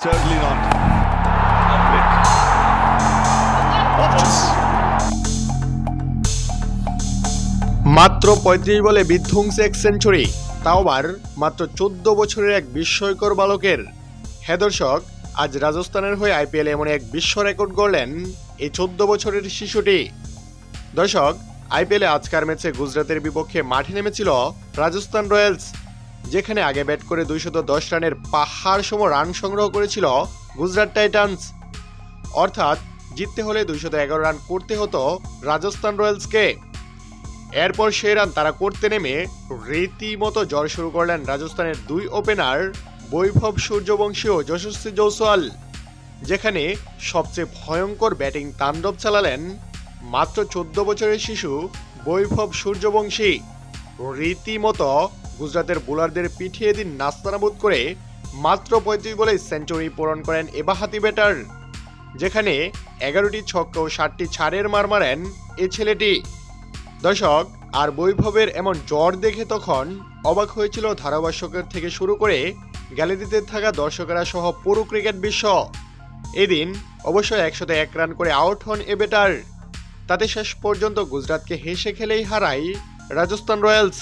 Certainly not. মাত্র ৩৫ বলে বিধ্বংসী এক সেঞ্চুরি, তাও আবার মাত্র ১৪ বছরের এক বিস্ময়কর বালকের। হ্যাঁ দর্শক, আজ রাজস্থানের হয়ে আইপিএলে এমন এক বিশ্ব রেকর্ড গড়লেন এই ১৪ বছরের শিশুটি। দর্শক, আইপিএলে আজকের ম্যাচে গুজরাতের বিপক্ষে মাঠে নেমেছিল রাজস্থান রয়্যালস, যেখানে আগে ব্যাট করে ২১০ রানের পাহাড় সম রান সংগ্রহ করেছিল গুজরাট টাইটান্স। অর্থাৎ জিততে হলে ২১১ রান করতে হতো রাজস্থান রয়্যালসকে। এরপর সেই রান তারা করতে নেমে রীতিমতো জ্বর শুরু করলেন রাজস্থানের দুই ওপেনার বৈভব সূর্যবংশী ও যশস্বী জয়সওয়াল, যেখানে সবচেয়ে ভয়ঙ্কর ব্যাটিং তাণ্ডব চালালেন মাত্র ১৪ বছরের শিশু বৈভব সূর্যবংশী। রীতিমতো গুজরাতের বোলারদের পিঠিয়ে দিন নাস্তানাবুদ করে মাত্র ৩৫ বলে সেঞ্চুরি পূরণ করেন এ বাঁহাতি ব্যাটার, যেখানে ১১টি ছক্কা ও ৭টি ছাড়ের মার মারেন এ ছেলেটি। দর্শক, আর বৈভবের এমন জ্বর দেখে তখন অবাক হয়েছিল ধারাভাষ্যকের থেকে শুরু করে গ্যালারিতে থাকা দর্শকেরা সহ পুরো ক্রিকেট বিশ্ব। এদিন অবশ্য ১০১ রান করে আউট হন এ ব্যাটার। তাতে শেষ পর্যন্ত গুজরাটকে হেসে খেলেই হারায় রাজস্থান রয়্যালস।